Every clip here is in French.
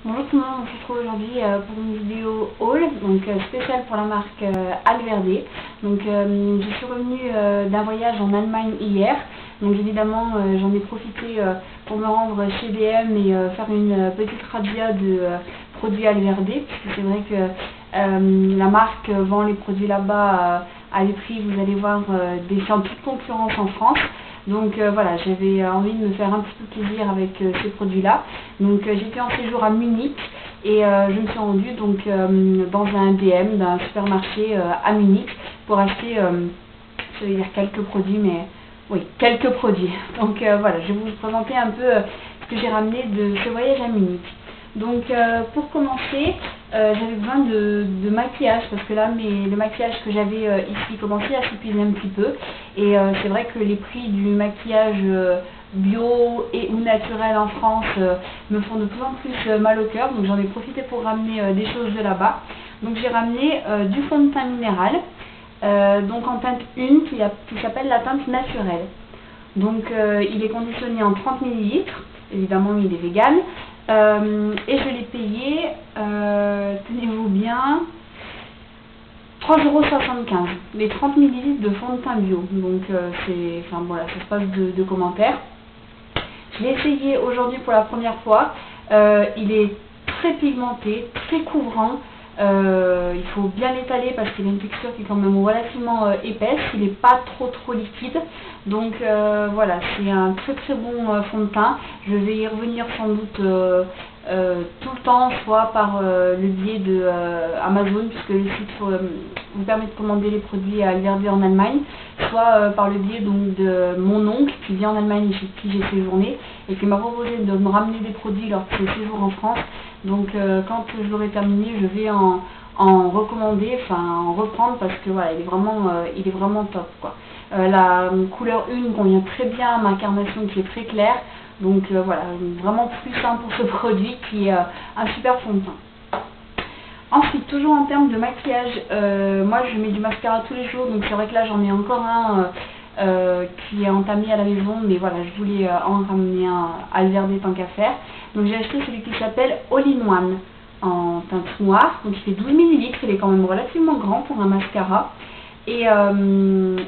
Bonjour tout le monde, on se retrouve aujourd'hui pour une vidéo haul, donc spéciale pour la marque Alverde. Donc je suis revenue d'un voyage en Allemagne hier, donc évidemment j'en ai profité pour me rendre chez DM et faire une petite razzia de produits Alverde, puisque c'est vrai que la marque vend les produits là-bas à des prix, vous allez voir, sans toute concurrence en France. Donc voilà, j'avais envie de me faire un petit peu plaisir avec ces produits-là. Donc j'étais en séjour à Munich et je me suis rendue donc dans un DM d'un supermarché à Munich pour acheter, je vais dire quelques produits, mais oui, quelques produits. Donc voilà, je vais vous présenter un peu ce que j'ai ramené de ce voyage à Munich. Donc pour commencer, j'avais besoin de maquillage parce que là le maquillage que j'avais ici commençait à s'épuiser un petit peu et c'est vrai que les prix du maquillage bio et ou naturel en France me font de plus en plus mal au cœur, donc j'en ai profité pour ramener des choses de là-bas. Donc j'ai ramené du fond de teint minéral, donc en teinte 1 qui s'appelle la teinte naturelle. Donc il est conditionné en 30 ml, évidemment il est vegan. Et je l'ai payé, tenez-vous bien, 3,75 €, les 30 ml de fond de teint bio. Donc enfin voilà, ça se passe de commentaires. Je l'ai essayé aujourd'hui pour la première fois. Il est très pigmenté, très couvrant. Il faut bien l'étaler parce qu'il a une texture qui est quand même relativement épaisse. Il n'est pas trop liquide. Donc voilà, c'est un très bon fond de teint. Je vais y revenir sans doute tout le temps, soit par le biais de Amazon, puisque le site vous permet de commander les produits à Alverde en Allemagne, soit par le biais donc de mon oncle qui vit en Allemagne et chez qui j'ai séjourné et qui m'a proposé de me ramener des produits lors de ses séjours en France. Donc quand je l'aurai terminé, je vais en recommander, enfin en reprendre parce que voilà, il est vraiment top quoi. La couleur 1 convient très bien à ma carnation qui est très claire. Donc voilà, vraiment plus simple pour ce produit qui est un super fond de teint. Ensuite, toujours en termes de maquillage, moi je mets du mascara tous les jours, donc c'est vrai que là j'en ai encore un qui est entamé à la maison, mais voilà, je voulais en ramener un Alverde tant qu'à faire. Donc j'ai acheté celui qui s'appelle All in One en teinte noire, donc il fait 12 ml, il est quand même relativement grand pour un mascara. Et je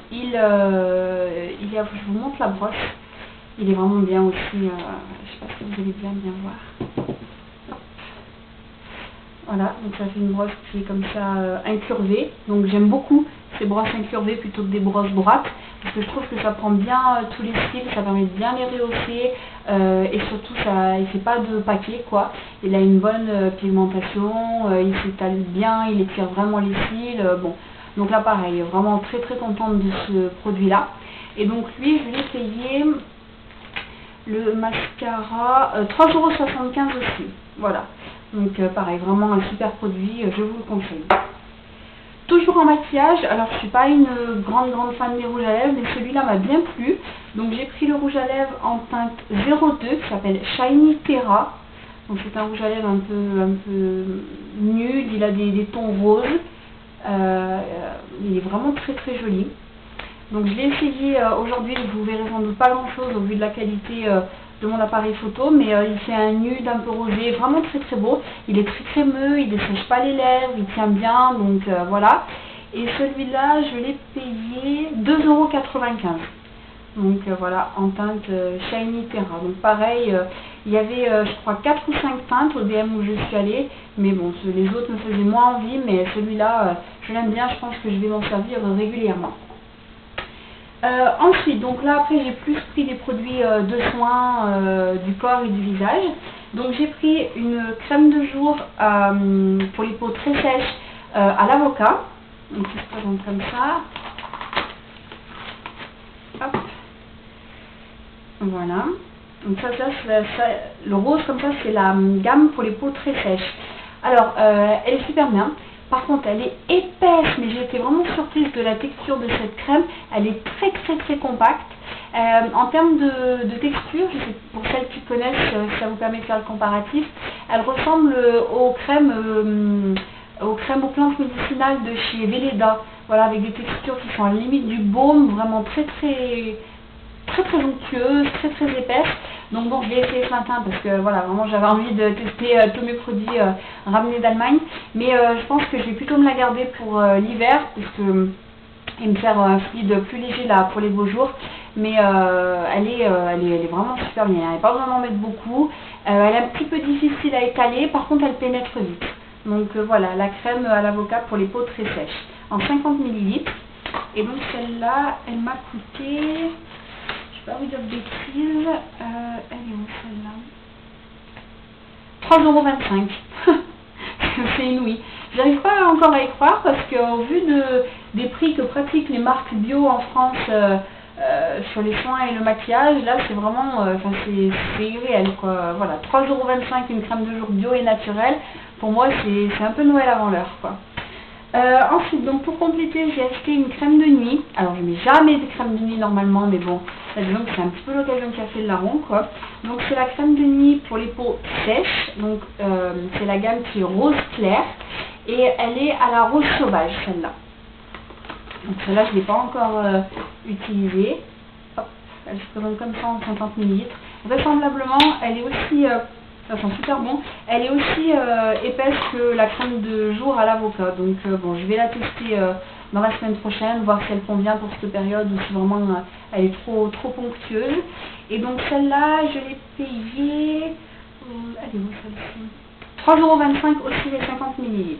vous montre la brosse. Il est vraiment bien aussi, je ne sais pas si vous allez bien voir. Voilà, donc ça fait une brosse qui est comme ça incurvée. Donc j'aime beaucoup ces brosses incurvées plutôt que des brosses droites. Parce que je trouve que ça prend bien tous les styles, ça permet de bien les rehausser. Et surtout, il fait pas de paquet quoi. Il a une bonne pigmentation, il s'étale bien, il étire vraiment les cils. Bon, donc là pareil, vraiment très contente de ce produit là. Et donc lui, je l'ai payé... Le mascara, 3,75 € aussi. Voilà. Donc pareil, vraiment un super produit, je vous le conseille. Toujours en maquillage, alors je suis pas une grande fan des rouges à lèvres, mais celui-là m'a bien plu. Donc j'ai pris le rouge à lèvres en teinte 02 qui s'appelle Shiny Terra. Donc c'est un rouge à lèvres un peu nude, il a des tons roses. Il est vraiment très joli. Donc je l'ai essayé aujourd'hui, vous verrez sans doute pas grand chose au vu de la qualité de mon appareil photo, mais il fait un nude un peu rosé, vraiment très beau. Il est très crémeux, il dessèche pas les lèvres, il tient bien, donc voilà. Et celui-là, je l'ai payé 2,95 €. Donc voilà, en teinte Shiny Terra. Donc pareil, il y avait je crois 4 ou 5 teintes au DM où je suis allée, mais bon, les autres me faisaient moins envie, mais celui-là, je l'aime bien, je pense que je vais m'en servir régulièrement. Ensuite, donc là après j'ai plus pris des produits de soins du corps et du visage. Donc j'ai pris une crème de jour pour les peaux très sèches à l'avocat. Donc ça se présente comme ça. Hop. Voilà. Donc ça, le rose comme ça c'est la gamme pour les peaux très sèches. Alors elle est super bien. Par contre, elle est épaisse, mais j'ai été vraiment surprise de la texture de cette crème. Elle est très compacte. En termes de texture, je sais, pour celles qui connaissent, ça vous permet de faire le comparatif. Elle ressemble aux crèmes aux plantes médicinales de chez Velleda. Voilà, avec des textures qui sont à la limite du baume, vraiment très onctueuses, très épaisses. Donc bon, je l'ai essayé ce matin parce que voilà, vraiment j'avais envie de tester tous mes produits ramenés d'Allemagne. Mais je pense que je vais plutôt me la garder pour l'hiver, parce que et me faire un fluide plus léger là pour les beaux jours. Mais elle est vraiment super bien. Elle n'est pas besoin d'en mettre beaucoup. Elle est un petit peu difficile à étaler, par contre elle pénètre vite. Donc voilà, la crème à l'avocat pour les peaux très sèches en 50 ml. Et donc celle-là, elle m'a coûté, je ne vais pas vous dire de bêtises, elle est où celle-là? 3,25 €. C'est inouï. J'arrive pas encore à y croire parce qu'au vu des prix que pratiquent les marques bio en France sur les soins et le maquillage, là c'est vraiment, c'est irréel quoi. Voilà, 3,25 € une crème de jour bio et naturelle. Pour moi c'est un peu Noël avant l'heure quoi. Ensuite, donc pour compléter, j'ai acheté une crème de nuit. Alors je mets jamais de crème de nuit normalement, mais bon, là, disons que c'est un petit peu l'occasion qui a fait le larron quoi. Donc c'est la crème de nuit pour les peaux sèches. Donc c'est la gamme qui est rose clair et elle est à la rose sauvage celle-là. Donc celle-là je ne l'ai pas encore utilisée. Hop, elle se présente comme ça en 50 ml. Vraisemblablement, elle est aussi ça sent super bon. Elle est aussi épaisse que la crème de jour à l'avocat. Donc bon, je vais la tester dans la semaine prochaine, voir si elle convient pour cette période ou si vraiment elle est trop ponctueuse. Et donc celle-là, je l'ai payée, elle est où celle-ci? 3,25 € aussi les 50 ml.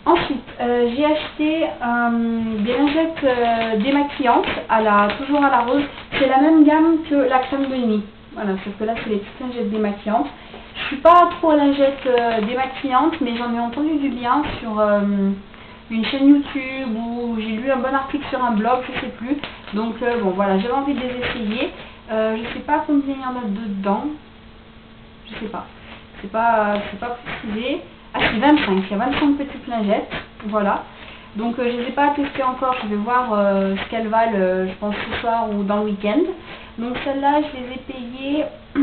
Ensuite, j'ai acheté des lingettes démaquillantes, toujours à la rose. C'est la même gamme que la crème de nuit. Voilà, sauf que là, c'est les petites lingettes démaquillantes. Je suis pas trop lingettes démaquillantes, mais j'en ai entendu du bien sur une chaîne YouTube ou j'ai lu un bon article sur un blog, je sais plus. Donc bon, voilà, j'avais envie de les essayer. Je sais pas combien il y en a dedans. Je sais pas. C'est pas précisé. Ah, c'est 25. Il y a 25 petites lingettes. Voilà. Donc je ne les ai pas testées encore, je vais voir ce qu'elles valent, je pense ce soir ou dans le week-end. Donc celles-là, je les ai payées, je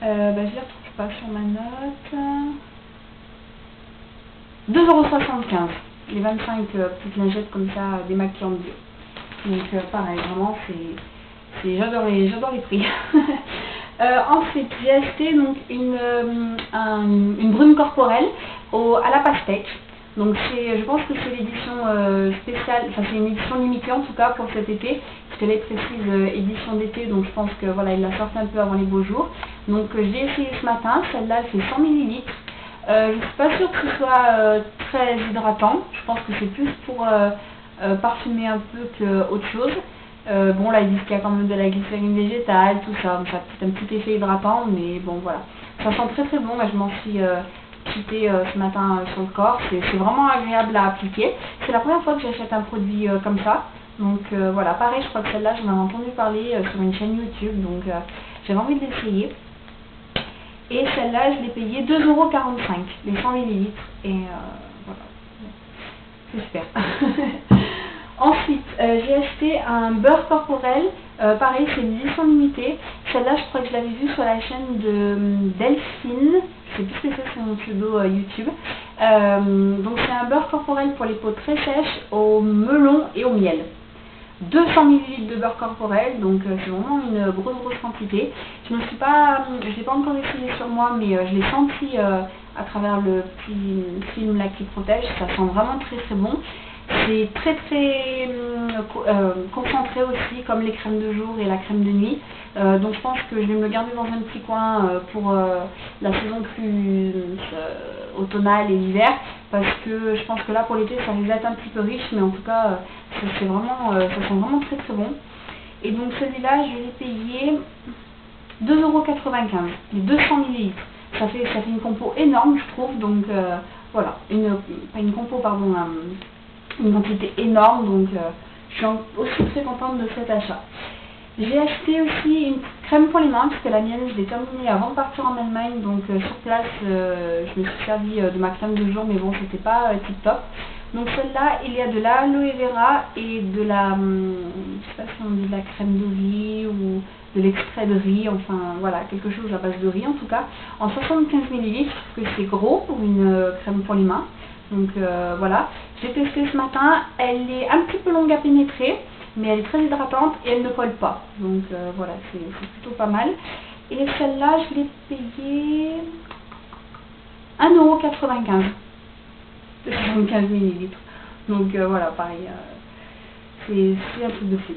ne les retrouve pas sur ma note, 2,75 €, les 25 petites lingettes comme ça, démaquillantes bio. Donc pareil, vraiment, j'adore les prix. Ensuite, j'ai acheté donc une brume corporelle à la pastèque. Donc je pense que c'est l'édition spéciale, enfin c'est une édition limitée en tout cas pour cet été, parce que là il précise édition d'été, donc je pense que voilà, il la sortent un peu avant les beaux jours. Donc je l'ai essayé ce matin, celle-là elle fait 100 ml. Je ne suis pas sûre que ce soit très hydratant, je pense que c'est plus pour parfumer un peu qu'autre chose. Bon là ils disent qu'il y a quand même de la glycérine végétale, tout ça, donc ça a peut-être un petit effet hydratant, mais bon voilà. Ça sent très très bon, là je m'en suis appliqué ce matin sur le corps, c'est vraiment agréable à appliquer. C'est la première fois que j'achète un produit comme ça, donc voilà, pareil je crois que celle-là j'en ai entendu parler sur une chaîne YouTube, donc j'avais envie de l'essayer. Et celle-là je l'ai payée 2,45 €, les 100 ml, et voilà, c'est super. Ensuite, j'ai acheté un beurre corporel, pareil c'est une édition limitée. Celle-là je crois que je l'avais vue sur la chaîne de Delphine, je sais plus ce que c'est mon pseudo YouTube. Donc c'est un beurre corporel pour les peaux très sèches, au melon et au miel. 200 ml de beurre corporel, donc c'est vraiment une grosse quantité. Je l'ai pas encore essayé sur moi, mais je l'ai senti à travers le petit film là qui protège, ça sent vraiment très bon. C'est très concentré aussi, comme les crèmes de jour et la crème de nuit. Donc je pense que je vais me le garder dans un petit coin pour la saison plus automnale et l'hiver, parce que je pense que là pour l'été ça risque d'être un petit peu riche, mais en tout cas ça sent vraiment très bon. Et donc celui-là je l'ai payé 2,95 €, les 200 ml. Ça fait une compo énorme je trouve, donc voilà, pas une compo pardon, une quantité énorme, donc je suis aussi très contente de cet achat. J'ai acheté aussi une crème pour les mains, puisque la mienne je l'ai terminée avant de partir en Allemagne, donc sur place je me suis servi de ma crème de jour, mais bon c'était pas tip top. Donc celle-là, il y a de l'aloe vera et de la, je sais pas si on dit de la crème de riz ou de l'extrait de riz, enfin voilà, quelque chose à base de riz en tout cas, en 75 ml, parce que c'est gros pour une crème pour les mains. Donc voilà, j'ai testé ce matin, elle est un petit peu longue à pénétrer, mais elle est très hydratante et elle ne colle pas. Donc voilà, c'est plutôt pas mal. Et celle-là, je l'ai payée 1,95 € de 75 ml. Donc voilà, pareil, c'est un truc de fou.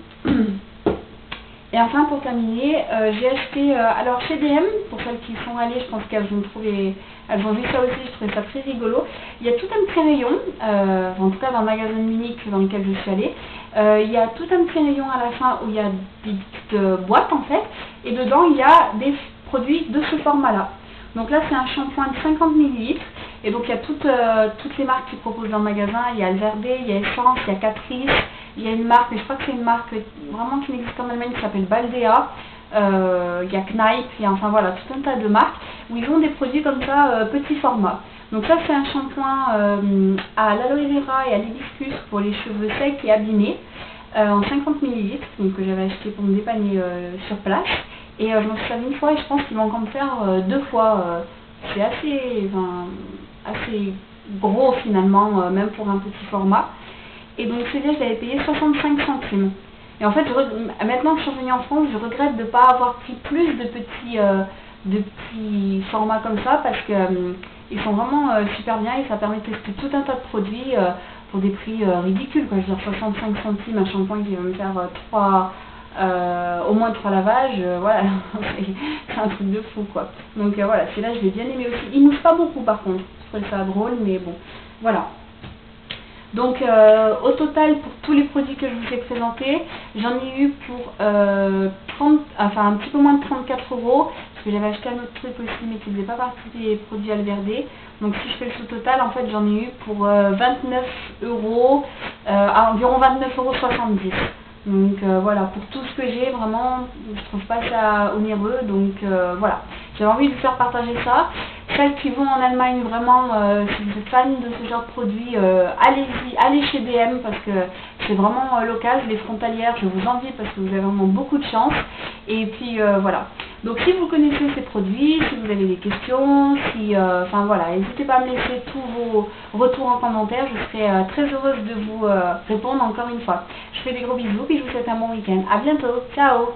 Et enfin, pour terminer, j'ai acheté, alors chez DM, pour celles qui sont allées, je pense qu'elles elles ont vu ça aussi, je trouvais ça très rigolo. Il y a tout un petit rayon, en tout cas dans le magasin Munich dans lequel je suis allée, il y a tout un petit rayon à la fin où il y a des petites boîtes en fait, et dedans il y a des produits de ce format-là. Donc là c'est un shampoing de 50 ml, et donc il y a toutes les marques qui proposent dans le magasin. Il y a Alverde, il y a Essence, il y a Catrice, il y a une marque, mais je crois que c'est une marque vraiment qui n'existe qu'en Allemagne, qui s'appelle Baldea, il y a Kneipp, il y a enfin voilà tout un tas de marques où ils ont des produits comme ça, petit format. Donc ça c'est un shampoing à l'aloe vera et à l'hibiscus pour les cheveux secs et abîmés, en 50 ml, donc que j'avais acheté pour me dépanner sur place. Et je m'en suis servi une fois et je pense qu'il va encore me faire 2 fois. C'est assez gros finalement, même pour un petit format. Et donc celui-là, je l'avais payé 65 centimes. Et en fait, maintenant que je suis revenue en France, je regrette de ne pas avoir pris plus de petits formats comme ça, parce que ils sont vraiment super bien et ça permet de tester tout un tas de produits pour des prix ridicules, quoi. Je veux dire 65 centimes, un shampoing qui va me faire au moins 3 lavages, voilà, c'est un truc de fou quoi. Donc voilà, celui-là je l'ai bien aimé aussi. Il mousse pas beaucoup par contre, je trouvais ça drôle, mais bon, voilà. Donc au total, pour tous les produits que je vous ai présentés, j'en ai eu pour un petit peu moins de 34 €, parce que j'avais acheté un autre truc aussi, mais qui ne faisait pas partie des produits Alverde. Donc si je fais le sous-total, en fait j'en ai eu pour 29 €, environ 29,70 €. Donc voilà, pour tout ce que j'ai, vraiment, je trouve pas ça onéreux, donc voilà. J'avais envie de vous faire partager ça. Celles qui vont en Allemagne, vraiment, si vous êtes fan de ce genre de produit, allez-y, allez chez DM, parce que c'est vraiment local. Les frontalières, je vous envie parce que vous avez vraiment beaucoup de chance. Et puis voilà. Donc si vous connaissez ces produits, si vous avez des questions, enfin voilà, n'hésitez pas à me laisser tous vos retours en commentaire. Je serai très heureuse de vous répondre encore une fois. Je fais des gros bisous et je vous souhaite un bon week-end. À bientôt. Ciao.